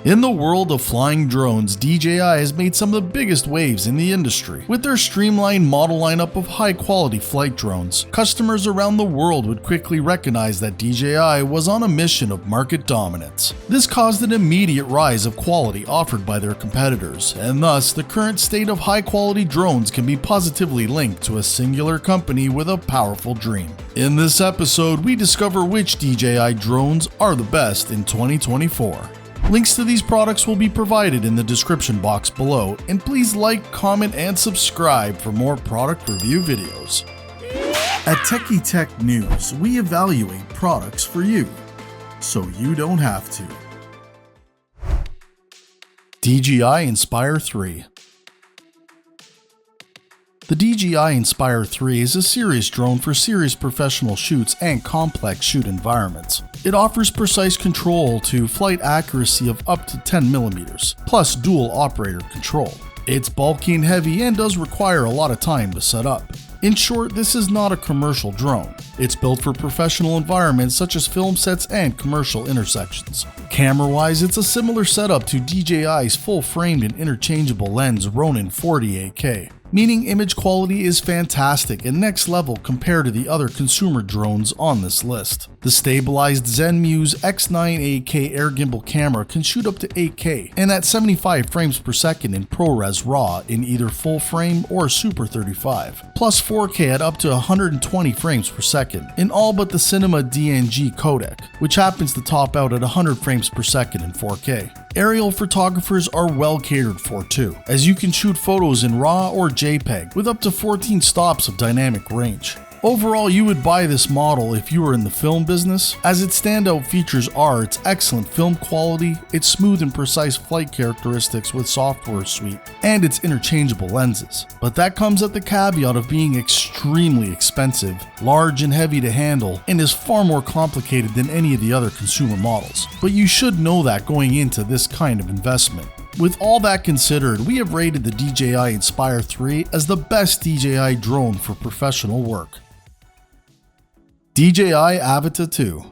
In the world of flying drones, DJI has made some of the biggest waves in the industry. With their streamlined model lineup of high-quality flight drones, customers around the world would quickly recognize that DJI was on a mission of market dominance. This caused an immediate rise of quality offered by their competitors, and thus the current state of high-quality drones can be positively linked to a singular company with a powerful dream. In this episode, we discover which DJI drones are the best in 2024. Links to these products will be provided in the description box below, and please like, comment, and subscribe for more product review videos. At Techie Tech News, we evaluate products for you, so you don't have to. DJI Inspire 3. The DJI Inspire 3 is a serious drone for serious professional shoots and complex shoot environments. It offers precise control to flight accuracy of up to 10mm, plus dual operator control. It's bulky and heavy and does require a lot of time to set up. In short, this is not a commercial drone. It's built for professional environments such as film sets and commercial intersections. Camera-wise, it's a similar setup to DJI's full-framed and interchangeable lens Ronin 40AK. Meaning image quality is fantastic and next level compared to the other consumer drones on this list. The stabilized Zenmuse X9 8K air gimbal camera can shoot up to 8K and at 75 frames per second in ProRes RAW in either full frame or Super 35, plus 4K at up to 120 frames per second in all but the Cinema DNG codec, which happens to top out at 100 frames per second in 4K. Aerial photographers are well catered for too, as you can shoot photos in RAW or JPEG with up to 14 stops of dynamic range. Overall, you would buy this model if you were in the film business, as its standout features are its excellent film quality, its smooth and precise flight characteristics with software suite, and its interchangeable lenses. But that comes at the caveat of being extremely expensive, large and heavy to handle, and is far more complicated than any of the other consumer models. But you should know that going into this kind of investment. With all that considered, we have rated the DJI Inspire 3 as the best DJI drone for professional work. DJI Avata 2.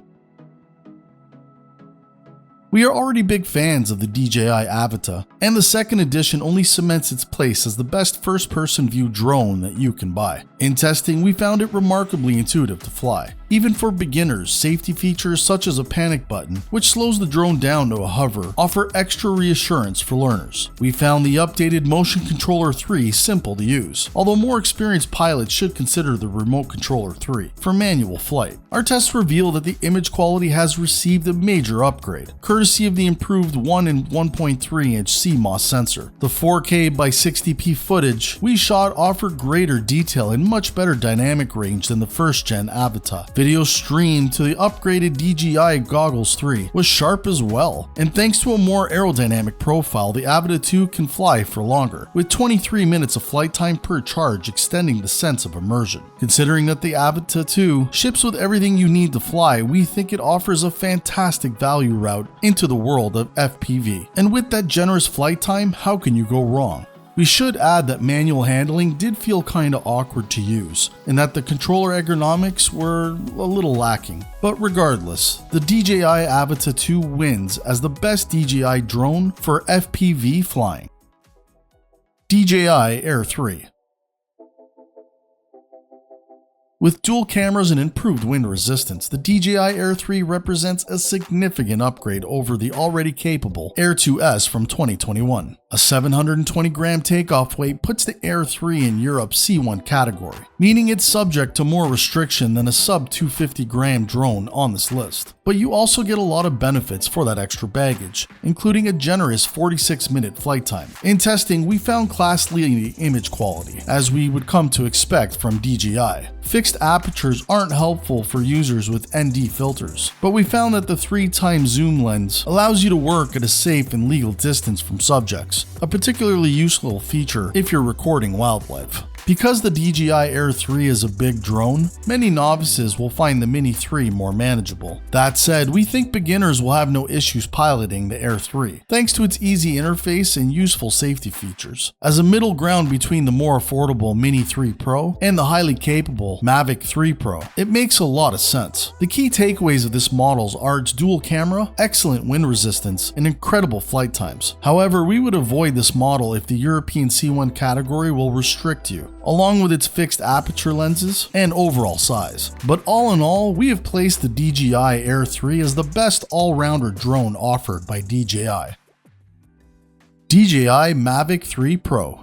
We are already big fans of the DJI Avata, and the second edition only cements its place as the best first-person view drone that you can buy. In testing, we found it remarkably intuitive to fly. Even for beginners, safety features such as a panic button, which slows the drone down to a hover, offer extra reassurance for learners. We found the updated Motion Controller 3 simple to use, although more experienced pilots should consider the Remote Controller 3 for manual flight. Our tests reveal that the image quality has received a major upgrade, courtesy of the improved 1 and 1.3-inch CMOS sensor. The 4K by 60p footage we shot offered greater detail and much better dynamic range than the first-gen Avata. Video streamed to the upgraded DJI Goggles 3 was sharp as well, and thanks to a more aerodynamic profile, the Avata 2 can fly for longer, with 23 minutes of flight time per charge, extending the sense of immersion. Considering that the Avata 2 ships with everything you need to fly, we think it offers a fantastic value route into the world of FPV. And with that generous flight time, how can you go wrong? We should add that manual handling did feel kinda awkward to use, and that the controller ergonomics were a little lacking. But regardless, the DJI Avata 2 wins as the best DJI drone for FPV flying. DJI Air 3. With dual cameras and improved wind resistance, the DJI Air 3 represents a significant upgrade over the already capable Air 2S from 2021. A 720-gram takeoff weight puts the Air 3 in Europe's C1 category, meaning it's subject to more restriction than a sub-250-gram drone on this list. But you also get a lot of benefits for that extra baggage, including a generous 46-minute flight time. In testing, we found class-leading image quality, as we would come to expect from DJI. Fixed apertures aren't helpful for users with ND filters, but we found that the 3x zoom lens allows you to work at a safe and legal distance from subjects, a particularly useful feature if you're recording wildlife. Because the DJI Air 3 is a big drone, many novices will find the Mini 3 more manageable. That said, we think beginners will have no issues piloting the Air 3, thanks to its easy interface and useful safety features. As a middle ground between the more affordable Mini 3 Pro and the highly capable Mavic 3 Pro, it makes a lot of sense. The key takeaways of this model are its dual camera, excellent wind resistance, and incredible flight times. However, we would avoid this model if the European C1 category will restrict you, along with its fixed aperture lenses and overall size. But all in all, we have placed the DJI Air 3 as the best all-rounder drone offered by DJI. DJI Mavic 3 Pro.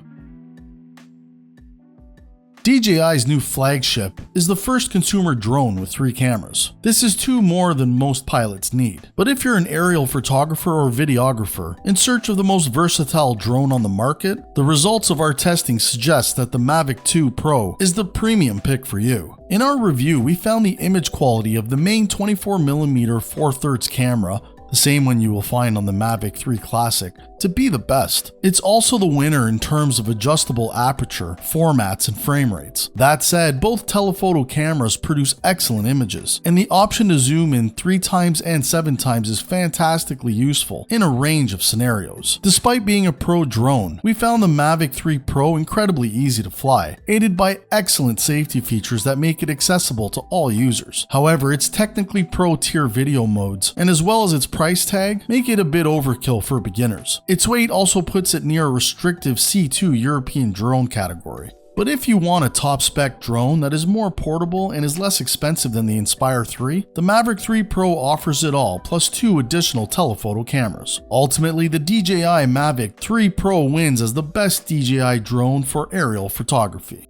DJI's new flagship is the first consumer drone with 3 cameras. This is 2 more than most pilots need. But if you're an aerial photographer or videographer in search of the most versatile drone on the market, the results of our testing suggest that the Mavic 2 Pro is the premium pick for you. In our review, we found the image quality of the main 24mm 4/3 camera, the same one you will find on the Mavic 3 Classic, to be the best. It's also the winner in terms of adjustable aperture, formats, and frame rates. That said, both telephoto cameras produce excellent images, and the option to zoom in 3 times and 7 times is fantastically useful in a range of scenarios. Despite being a pro drone, we found the Mavic 3 Pro incredibly easy to fly, aided by excellent safety features that make it accessible to all users. However, its technically pro tier video modes, and as well as its price tag, make it a bit overkill for beginners. Its weight also puts it near a restrictive C2 European drone category. But if you want a top-spec drone that is more portable and is less expensive than the Inspire 3, the Mavic 3 Pro offers it all, plus 2 additional telephoto cameras. Ultimately, the DJI Mavic 3 Pro wins as the best DJI drone for aerial photography.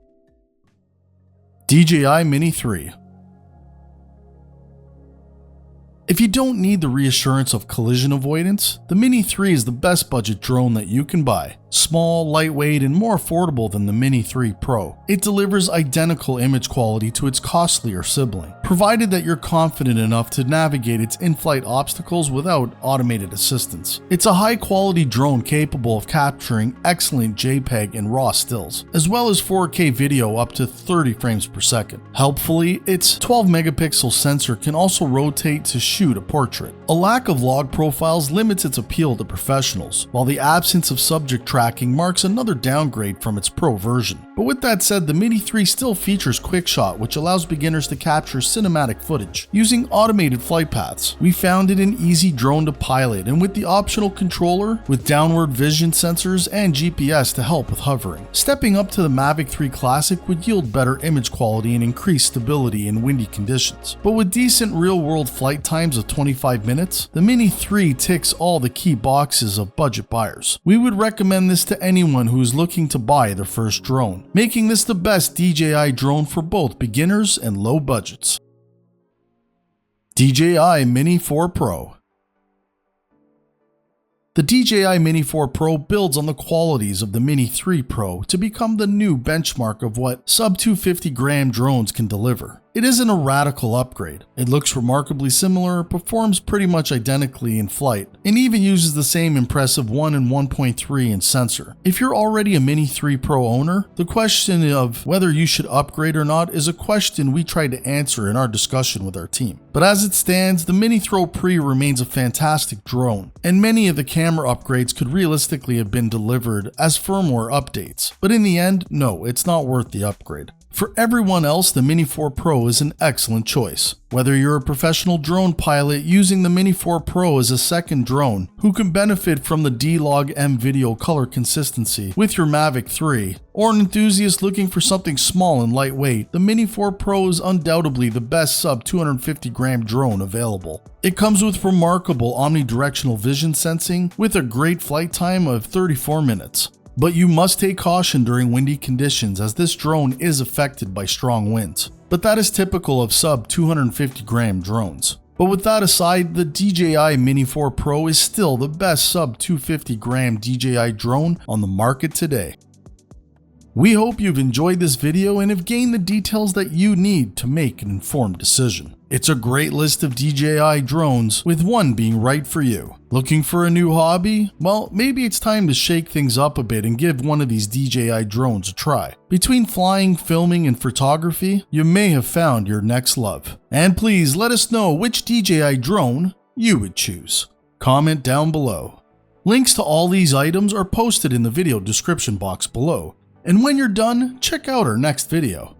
DJI Mini 3. If you don't need the reassurance of collision avoidance, the Mini 3 is the best budget drone that you can buy. Small, lightweight, and more affordable than the Mini 3 Pro, it delivers identical image quality to its costlier sibling, provided that you're confident enough to navigate its in-flight obstacles without automated assistance. It's a high-quality drone capable of capturing excellent JPEG and RAW stills, as well as 4K video up to 30 frames per second. Helpfully, its 12-megapixel sensor can also rotate to shoot a portrait. A lack of log profiles limits its appeal to professionals, while the absence of subject tracking marks another downgrade from its Pro version. But with that said, the Mini 3 still features QuickShot, which allows beginners to capture cinematic footage using automated flight paths. We found it an easy drone to pilot, and with the optional controller with downward vision sensors and GPS to help with hovering. Stepping up to the Mavic 3 Classic would yield better image quality and increased stability in windy conditions. But with decent real-world flight times of 25 minutes, the Mini 3 ticks all the key boxes of budget buyers. We would recommend this to anyone who is looking to buy their first drone, making this the best DJI drone for both beginners and low budgets. DJI Mini 4 Pro. The DJI Mini 4 Pro builds on the qualities of the Mini 3 Pro to become the new benchmark of what sub-250-gram drones can deliver. It isn't a radical upgrade. It looks remarkably similar, performs pretty much identically in flight, and even uses the same impressive 1 and 1.3 inch sensor. If you're already a Mini 3 Pro owner, the question of whether you should upgrade or not is a question we tried to answer in our discussion with our team. But as it stands, the Mini 3 Pro remains a fantastic drone, and many of the camera upgrades could realistically have been delivered as firmware updates. But in the end, no, it's not worth the upgrade. For everyone else, the Mini 4 Pro is an excellent choice. Whether you're a professional drone pilot using the Mini 4 Pro as a second drone who can benefit from the D-Log-M video color consistency with your Mavic 3, or an enthusiast looking for something small and lightweight, the Mini 4 Pro is undoubtedly the best sub-250-gram drone available. It comes with remarkable omnidirectional vision sensing with a great flight time of 34 minutes. But you must take caution during windy conditions as this drone is affected by strong winds. But that is typical of sub-250-gram drones. But with that aside, the DJI Mini 4 Pro is still the best sub-250-gram DJI drone on the market today. We hope you've enjoyed this video and have gained the details that you need to make an informed decision. It's a great list of DJI drones, with one being right for you. Looking for a new hobby? Well, maybe it's time to shake things up a bit and give one of these DJI drones a try. Between flying, filming, and photography, you may have found your next love. And please let us know which DJI drone you would choose. Comment down below. Links to all these items are posted in the video description box below. And when you're done, check out our next video.